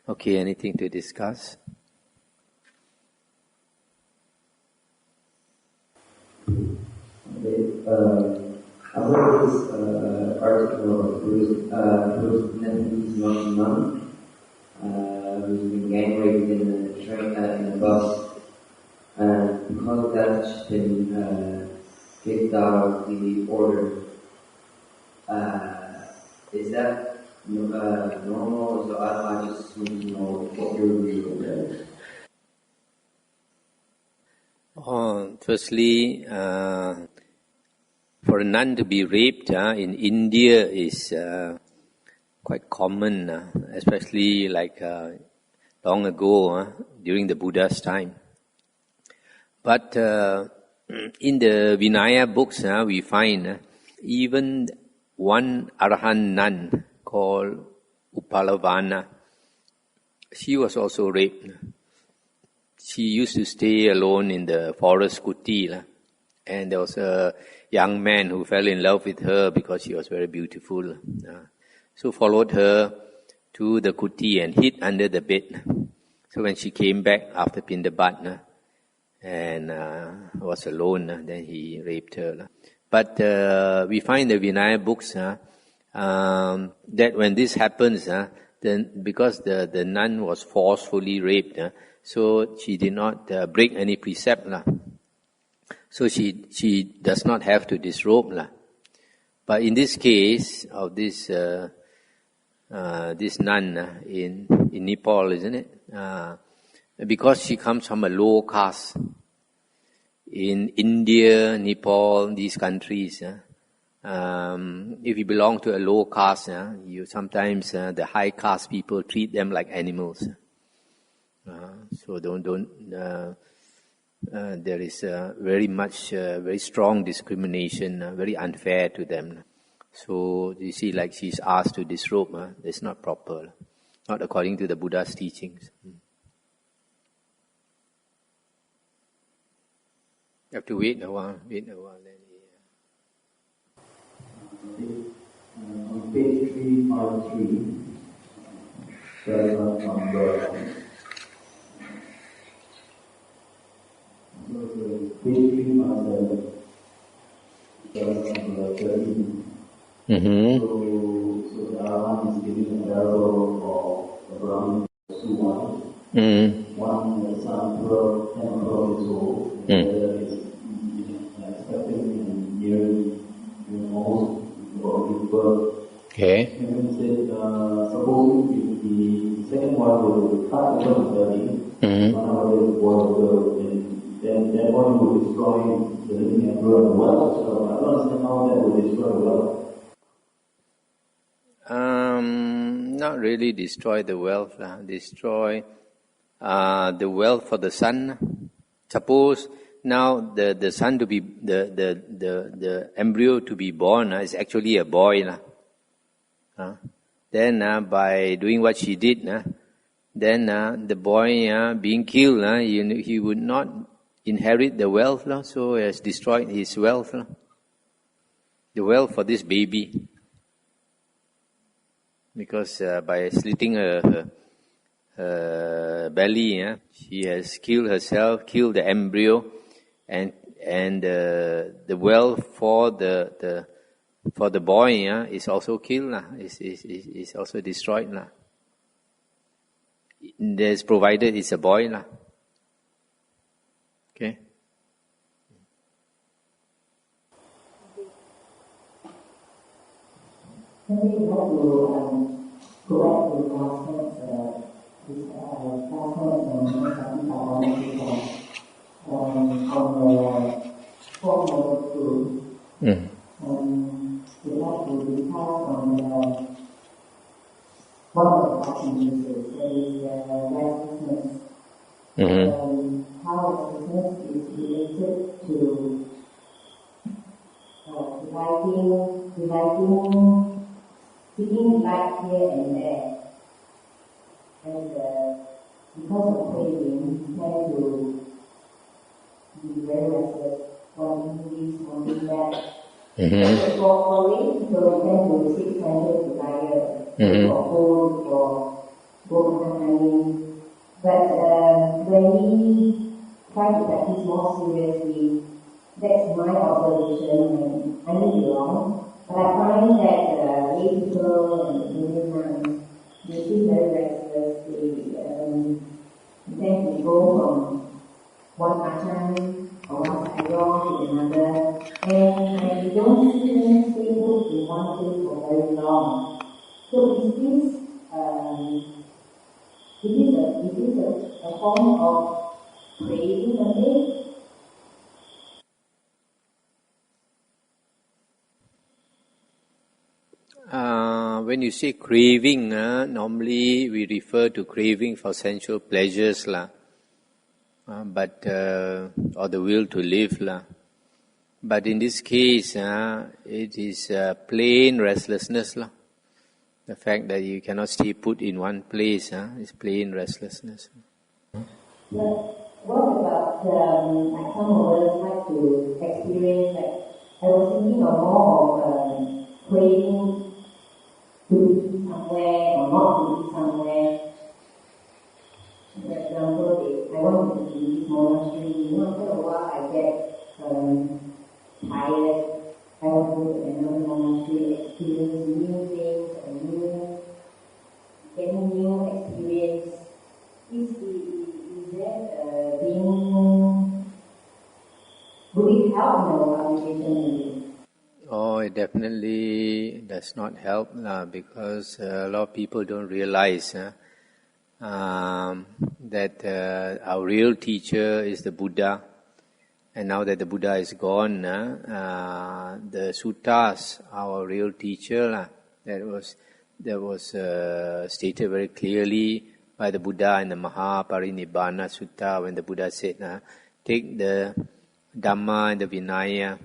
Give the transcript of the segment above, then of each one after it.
Okay, anything to discuss? About this article of Bruce Nepalese young nun who's been gang raped in a train in a bus, and because of that she's been kicked out of the order. Is that normal? So I just want to know what your view of that is. Firstly, for a nun to be raped in India is quite common, especially like long ago, during the Buddha's time. But in the Vinaya books, we find even one Arahant nun called Upalavana, she was also raped. She used to stay alone in the forest kuti, and there was a young man who fell in love with her because she was very beautiful. So followed her to the kuti and hid under the bed. So when she came back after Pindabat and was alone, then he raped her. But we find in the Vinaya books that when this happens, then because the nun was forcefully raped, so she did not break any precept. So she does not have to disrobe. But in this case of this nun in Nepal, isn't it? Because she comes from a low caste. In India, Nepal, these countries, if you belong to a low caste, you sometimes the high caste people treat them like animals. So there is very strong discrimination, very unfair to them. So you see, like she's asked to disrobe, that's not proper, not according to the Buddha's teachings. You have to wait a while. Then on page 353, paragraph number. Page 357, paragraph number 13. So the Arahant is giving a parable of Abraham two wives. One is son, 10 or 12 years old, and the other is expecting and nearing almost about to give birth. Okay. And then he said, supposing the second one will cut open the belly, one of them is boy or girl, then that one will destroy the living embryo and the wealth. So I don't understand how that will destroy the wealth. Not really destroy the wealth. Destroy the wealth for the son. Suppose now the son to be the embryo to be born is actually a boy. Then by doing what she did, then the boy being killed, he would not inherit the wealth, so he has destroyed his wealth. The wealth for this baby. Because by slitting her belly, she has killed herself, killed the embryo, and the wealth for the boy is also killed, is also destroyed. There's provided it's a boy. Okay. Can we have to correct the classmates on the formal school? We'd like to discuss on one of the passages, that is righteousness. How righteousness is related to dividing seeking light here and there. And because of craving, we tend to be very restless, wanting this, wanting that. For me, so we tend to seek sensual desire, for food, for go on. But when we try to practice more seriously, that's my observation, and I may be wrong, but I find that lay people and Indian nuns, they feel very restless. They tend to go from one ashram or one sarong to another, and we don't see them stay put in one place for very long. So is this a form of craving again? When you say craving, normally we refer to craving for sensual pleasures, or the will to live, But in this case, it is plain restlessness, The fact that you cannot stay put in one place, is plain restlessness. But what about like some of us like to experience, I was thinking of more of craving to be somewhere or not to be somewhere. For example, if I want to be in this monastery, after a while I get tired. I want to go to another monastery, experience new things and getting new experience. Is that would it help in our meditation? Oh, it definitely does not help, because a lot of people don't realize that our real teacher is the Buddha. And now that the Buddha is gone, the suttas, our real teacher, that was stated very clearly by the Buddha in the Mahaparinibbana Sutta, when the Buddha said, take the Dhamma and the Vinaya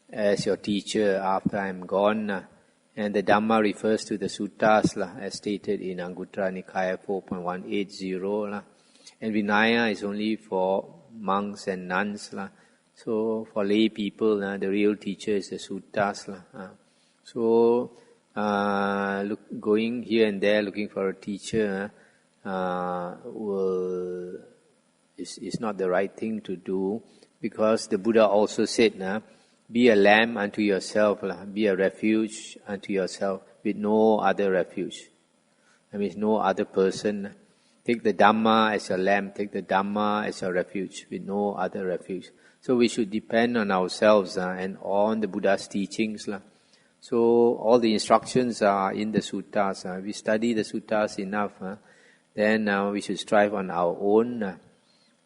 as your teacher after I am gone. And the Dhamma refers to the suttas, as stated in Anguttara Nikaya 4.180. And Vinaya is only for monks and nuns. So for lay people, the real teacher is the suttas. So going here and there looking for a teacher is not the right thing to do, because the Buddha also said, be a lamb unto yourself, be a refuge unto yourself, with no other refuge. That means no other person. Take the Dhamma as your lamb, take the Dhamma as your refuge, with no other refuge. So we should depend on ourselves and on the Buddha's teachings. So all the instructions are in the suttas. If we study the suttas enough, then we should strive on our own.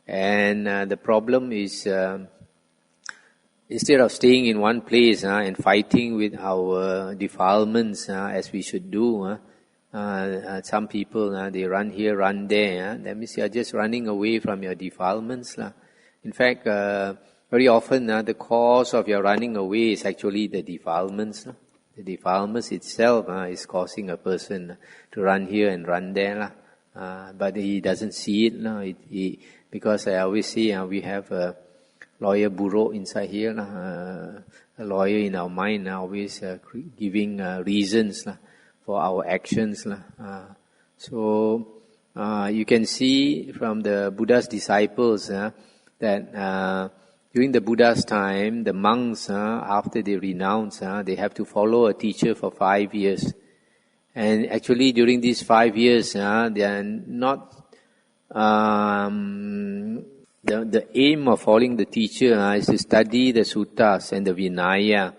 And the problem is, instead of staying in one place and fighting with our defilements as we should do, some people, they run here, run there. That means you are just running away from your defilements. In fact, very often the cause of your running away is actually the defilements. The defilements itself is causing a person to run here and run there. But he doesn't see it. Because I always say we have a lawyer bureau inside here. A lawyer in our mind always giving reasons for our actions. So you can see from the Buddha's disciples that during the Buddha's time, the monks, after they renounce, they have to follow a teacher for 5 years. And actually during these 5 years, they are not... The aim of following the teacher is to study the suttas and the Vinaya,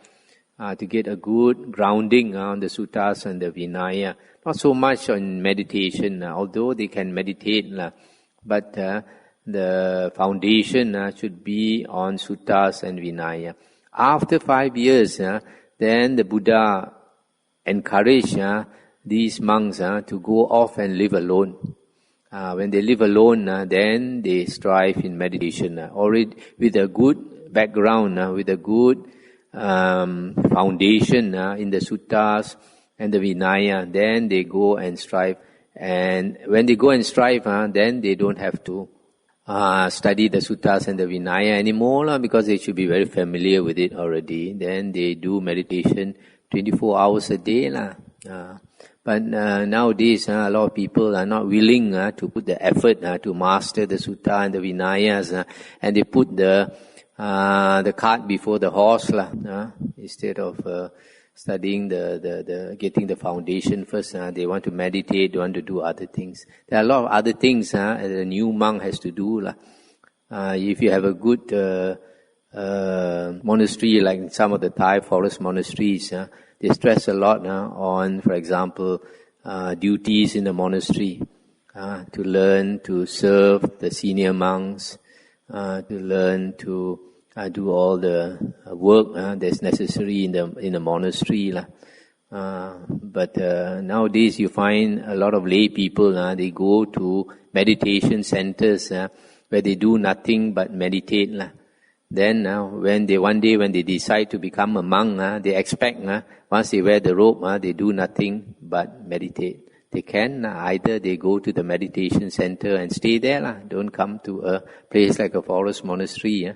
to get a good grounding on the suttas and the Vinaya. Not so much on meditation, although they can meditate, but the foundation should be on suttas and Vinaya. After 5 years, then the Buddha encouraged these monks to go off and live alone. When they live alone, then they strive in meditation. Already with a good background, with a good foundation in the suttas and the Vinaya, then they go and strive. And when they go and strive, then they don't have to study the suttas and the Vinaya anymore, because they should be very familiar with it already. Then they do meditation 24 hours a day. But nowadays, a lot of people are not willing to put the effort to master the sutta and the Vinayas, and they put the cart before the horse, instead of studying getting the foundation first. They want to meditate, they want to do other things. There are a lot of other things a new monk has to do. If you have a good monastery, like some of the Thai forest monasteries, they stress a lot on, for example, duties in the monastery, to learn to serve the senior monks, to learn to do all the work that's necessary in the monastery. But nowadays you find a lot of lay people, they go to meditation centers where they do nothing but meditate. Then when they decide to become a monk, they expect once they wear the robe, they do nothing but meditate. They can either they go to the meditation center and stay there. Don't come to a place like a forest monastery.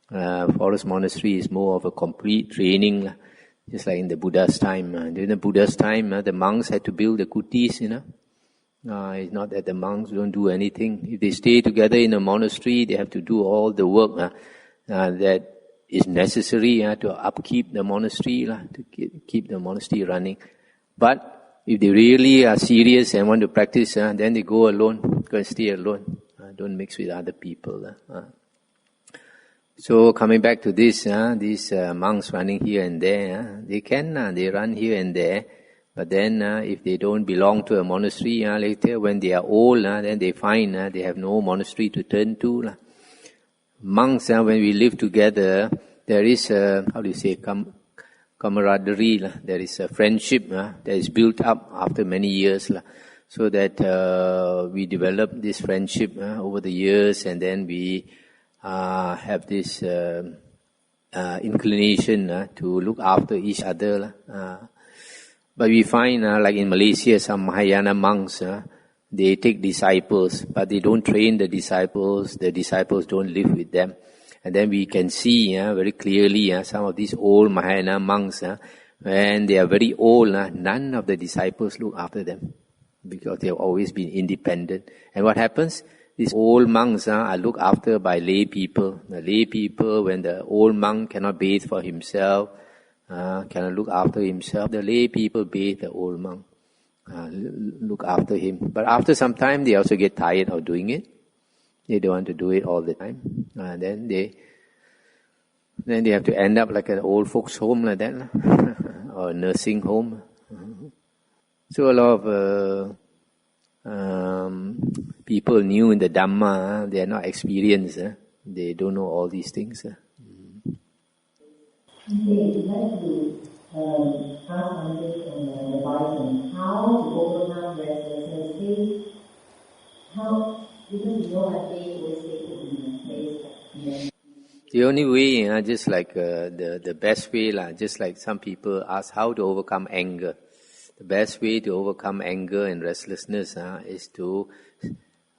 Forest monastery is more of a complete training, just like in the Buddha's time. During the Buddha's time, the monks had to build the kutis. It's not that the monks don't do anything. If they stay together in a monastery, they have to do all the work that is necessary to upkeep the monastery, to keep the monastery running. But if they really are serious and want to practice, then they go alone, go and stay alone. Don't mix with other people. So coming back to this, these monks running here and there, they run here and there. But then if they don't belong to a monastery, later when they are old, then they find they have no monastery to turn to. Monks, when we live together, there is camaraderie, there is a friendship that is built up after many years, so that we develop this friendship over the years, and then we have this inclination to look after each other. But we find, like in Malaysia, some Mahayana monks, they take disciples, but they don't train the disciples don't live with them. And then we can see very clearly some of these old Mahayana monks, when they are very old, none of the disciples look after them, because they have always been independent. And what happens? These old monks are looked after by lay people. The lay people, when the old monk cannot bathe for himself, cannot look after himself, the lay people bathe the old monk, look after him. But after some time, they also get tired of doing it. They don't want to do it all the time. Then they have to end up like an old folks home like that, or a nursing home. So a lot of people new in the Dhamma, they are not experienced. They don't know all these things. We'd like to ask Andre and advise on how to overcome restlessness state. Because you know that they always stay put in a place. The only way, just like the best way, just like some people ask how to overcome anger. The best way to overcome anger and restlessness is to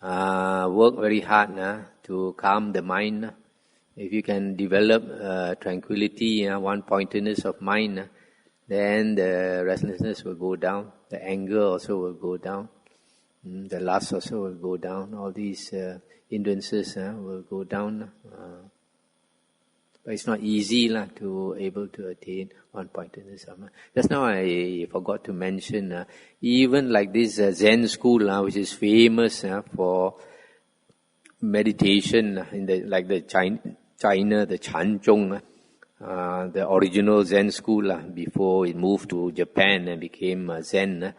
work very hard to calm the mind. If you can develop tranquility, one-pointedness of mind, then the restlessness will go down. The anger also will go down. The lust also will go down. All these hindrances will go down. But it's not easy to able to attain one-pointedness of mind. Just now I forgot to mention, even like this Zen school, which is famous for meditation, in the China, the Chanzhong, the original Zen school before it moved to Japan and became Zen.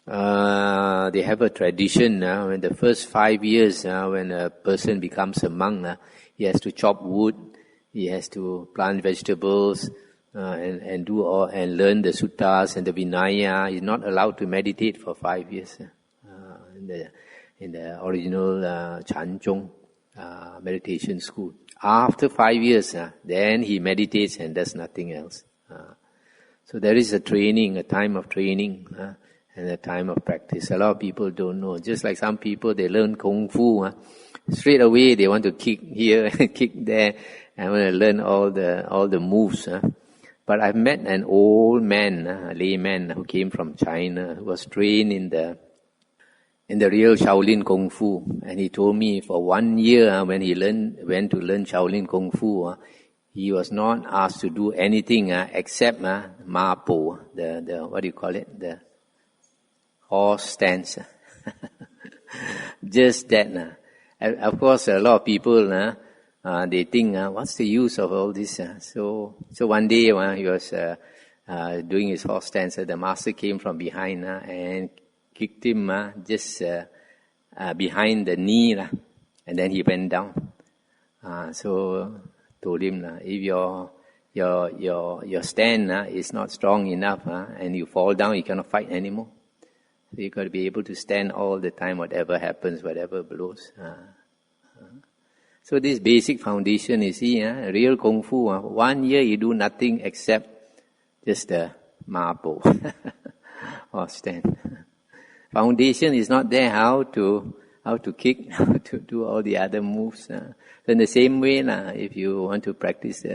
They have a tradition when the first 5 years, when a person becomes a monk, he has to chop wood, he has to plant vegetables, and do all, and learn the suttas and the Vinaya. He's not allowed to meditate for 5 years in the original Chanzhong meditation school. After 5 years, then he meditates and does nothing else. So there is a training, a time of training, and a time of practice. A lot of people don't know. Just like some people, they learn Kung Fu. Straight away, they want to kick here and kick there, and want to learn all the moves. But I've met an old man, a layman who came from China, who was trained in the real Shaolin Kung Fu. And he told me for 1 year, when he went to learn Shaolin Kung Fu, he was not asked to do anything except Ma Po, the what do you call it? The horse stance. Just that. Of course, a lot of people, they think, what's the use of all this? So one day he was doing his horse stance, the master came from behind and kicked him just behind the knee, and then he went down. So told him, if your stand is not strong enough and you fall down, you cannot fight anymore. So you got to be able to stand all the time, whatever happens, whatever blows. So this basic foundation, you see, real Kung Fu, 1 year you do nothing except just the Ma Po or stand. Foundation is not there how to kick, how to do all the other moves. So in the same way, if you want to practice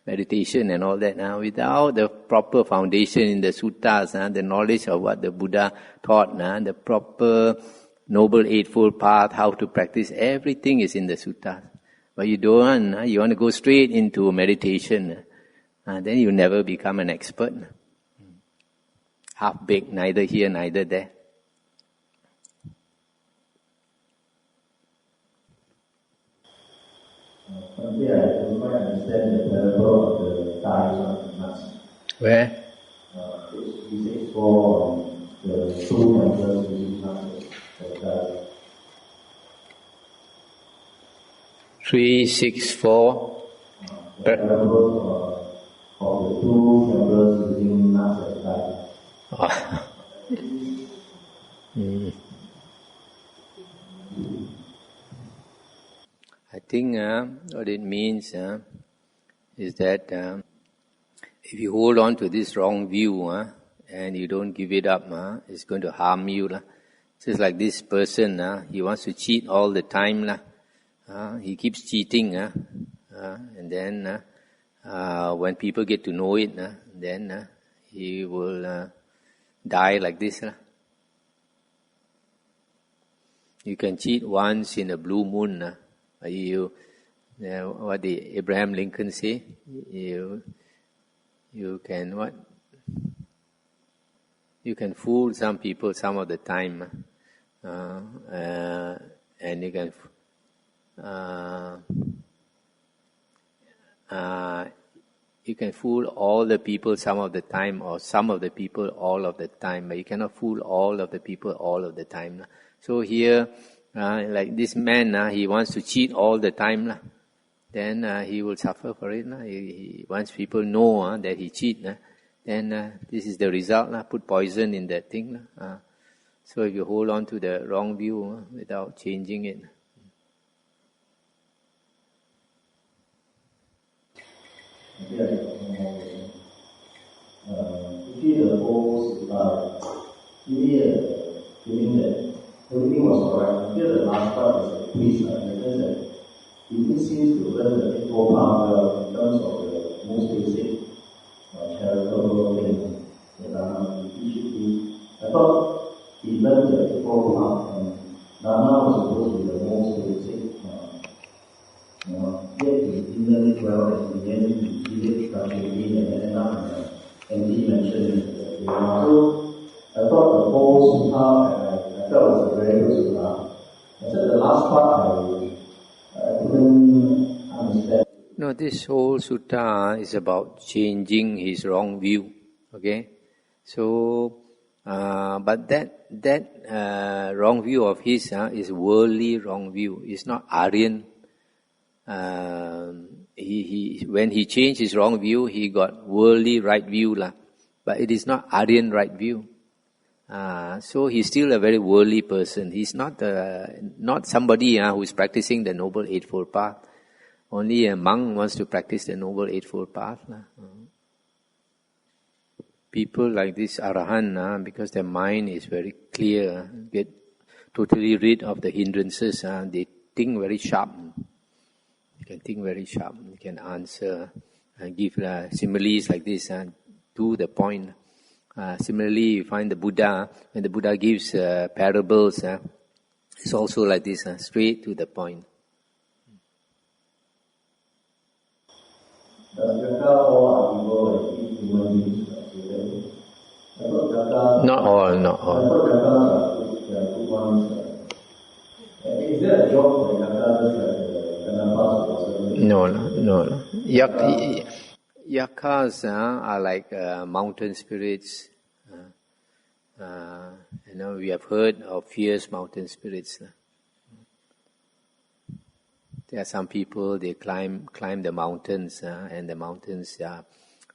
meditation and all that, without the proper foundation in the suttas, the knowledge of what the Buddha taught, the proper Noble Eightfold Path, how to practice, everything is in the suttas. But you don't, you want to go straight into meditation, then you never become an expert. Half-baked, neither here, neither there. Yeah, I don't quite understand the parable of the dice on the nuts. Where? Page 4, the two members using nuts as dice. 364. The parable of the two members using nuts as dice. I think what it means is that if you hold on to this wrong view and you don't give it up, it's going to harm you. Just like this person, he wants to cheat all the time. He keeps cheating, and then when people get to know it, then he will die like this. You can cheat once in a blue moon. What did Abraham Lincoln say? You can what? You can fool some people some of the time, and you can. You can fool all the people some of the time, or some of the people all of the time, but you cannot fool all of the people all of the time. So here, like this man, he wants to cheat all the time, then he will suffer for it. Once people know that he cheats, then this is the result. Put poison in that thing. So if you hold on to the wrong view without changing it. The whole feeling that everything was alright. Until the last part is a priest, that he seems to learn the Eightfold Path in terms of the most basic charitable thing that he should do. I thought he learned the Eightfold Path, and Dhamma was supposed to be the most basic. Yet he didn't learn it well, and in the end he did it gradually and ended up in a dimension. So I thought the whole sutta, I felt was a very good sutta. Except the last part I couldn't understand. No, this whole sutta is about changing his wrong view. Okay, so but that wrong view of his is worldly wrong view. It's not Aryan. When he changed his wrong view, he got worldly right view but it is not Aryan right view. So he's still a very worldly person. He's not somebody who is practicing the Noble Eightfold Path. Only a monk wants to practice the Noble Eightfold Path. People like this Arahant, because their mind is very clear, get totally rid of the hindrances, they think very sharp. You can think very sharp. You can answer give similes like this to the point. Similarly, you find the Buddha, when the Buddha gives parables, it's also like this, straight to the point. Not all. Is there a job for No. Yakas are like mountain spirits. We have heard of fierce mountain spirits. There are some people, they climb the mountains, and the mountains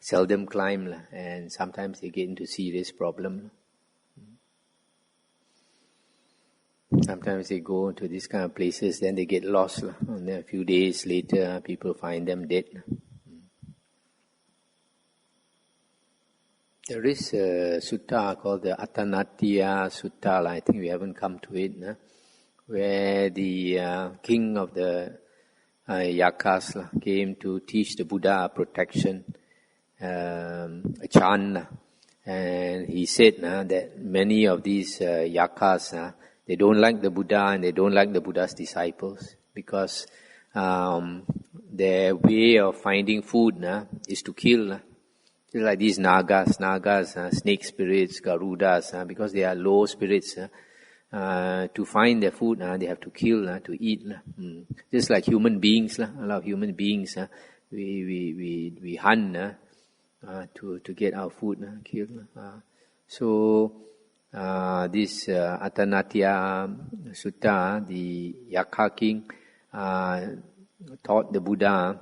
seldom climb, and sometimes they get into serious problem. Sometimes they go to these kind of places, then they get lost, and then a few days later, people find them dead. There is a sutta called the Attanatiya Sutta. I think we haven't come to it, where the king of the Yakas came to teach the Buddha protection, a chant, and he said that many of these Yakas, they don't like the Buddha and they don't like the Buddha's disciples because their way of finding food is to kill. Just like these nagas, snake spirits, garudas, because they are low spirits. To find their food, they have to kill, to eat. Just like human beings, a lot of human beings, we hunt to get our food, kill. So this Attanatiya Sutta, the Yaka king, taught the Buddha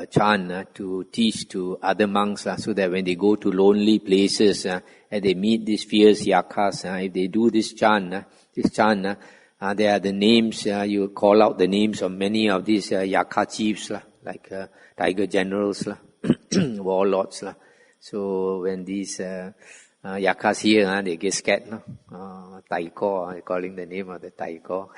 chant to teach to other monks, so that when they go to lonely places and they meet these fierce yakas, if they do this chant, there are the names, you call out the names of many of these yaka chiefs, like tiger generals, warlords. So when these yakas hear, they get scared. Taiko, calling the name of the Taiko.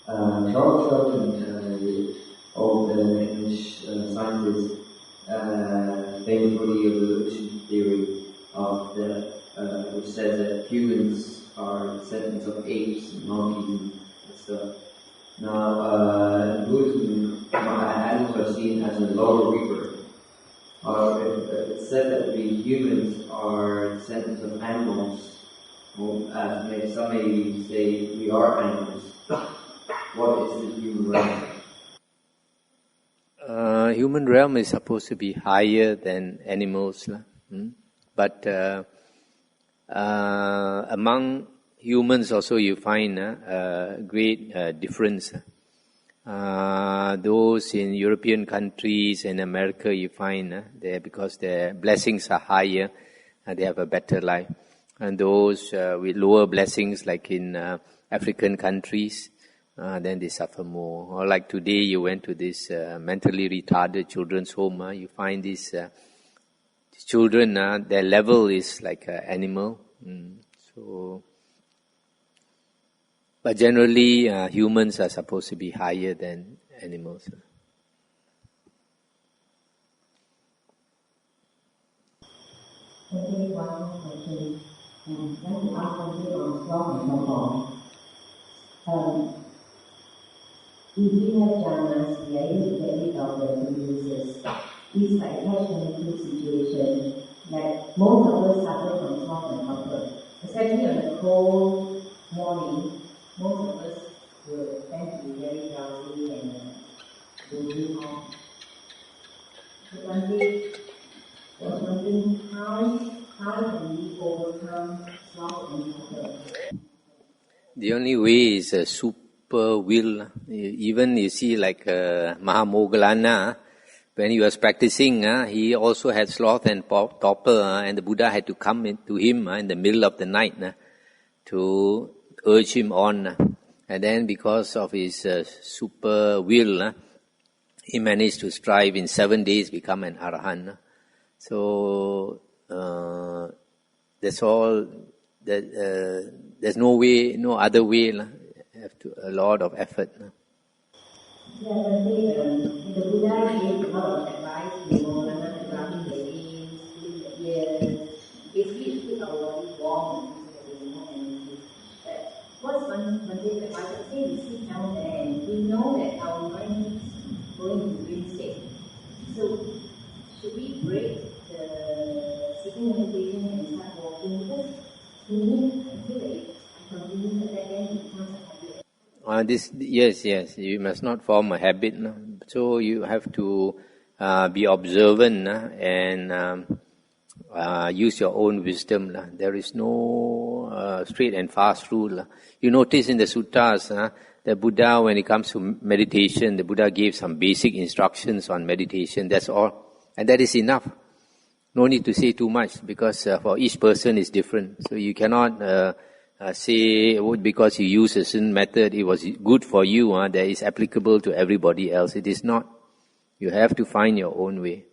Charles Darwin, the old English scientist, famous for the evolution theory of which says that humans are descendants of apes and monkeys and stuff. Now, in Buddhism, animals are seen as a lower rebirth. It's said that we humans are descendants of animals. Well, some may say we are animals. What is the human realm? Human realm is supposed to be higher than animals. But among humans also you find a great difference. Those in European countries and America you find because their blessings are higher, they have a better life. And those with lower blessings, like in African countries, then they suffer more. Or like today, you went to this mentally retarded children's home. You find these children, their level is like an animal. But generally, humans are supposed to be higher than animals. Let me ask something on sloth and perform. If we have jhanas, we are able to get rid of the hindrances. It's like attachment situation that most of us suffer from sloth and comfort. Especially on a cold morning, most of us will tend to be very drowsy and dozing off. So wondering how can we overcome sloth and comfort? The only way is a super will. Even you see like Mahamoggallana, when he was practicing, he also had sloth and torpor, and the Buddha had to come to him in the middle of the night to urge him on. And then because of his super will, he managed to strive in 7 days become an arahant. So that's all there's no way, no other way. Have to a lot of effort. Yeah, but the Buddha gave a lot of advice to Mohammed, rubbing the limbs, pulling the ears. Basically, to keep our body warm and more energy. But what's one thing advice? Say we sit down there and we know that our mind is going to dream state. So, should we break the sitting meditation and start walking? Because to me, I feel like if I continue that, then it becomes a habit. Yes, you must not form a habit. No? So you have to be observant and use your own wisdom. There is no straight and fast rule. You notice in the suttas, the Buddha, when it comes to meditation, the Buddha gave some basic instructions on meditation, that's all. And that is enough. No need to say too much, because for each person is different. So you cannot say, because you use a certain method, it was good for you, that is applicable to everybody else. It is not. You have to find your own way.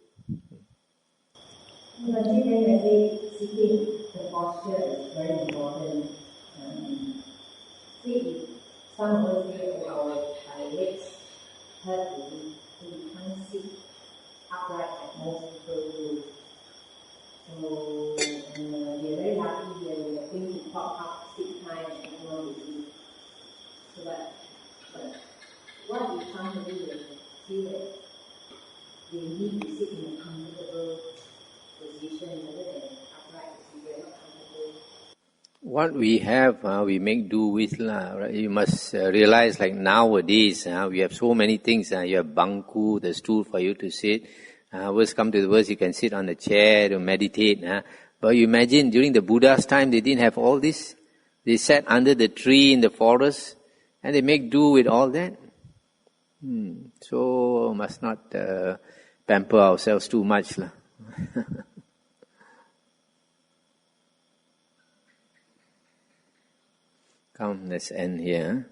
But even I say sitting, the posture is very important. See, some of us say, our legs hurt already, so we can't sit upright like most people do. So, we are very lucky here, we are going to pop up, sit time, and everyone will do. So, but what we can't do is feel that we need to sit in a comfortable position rather than upright, if we are not comfortable. What we have, we make do with. Right? You must realize, like nowadays, we have so many things. You have bangku, the stool for you to sit. Worst come to the worst, you can sit on a chair to meditate. But you imagine, during the Buddha's time, they didn't have all this. They sat under the tree in the forest, and they make do with all that. So, must not pamper ourselves too much. Come, let's end here.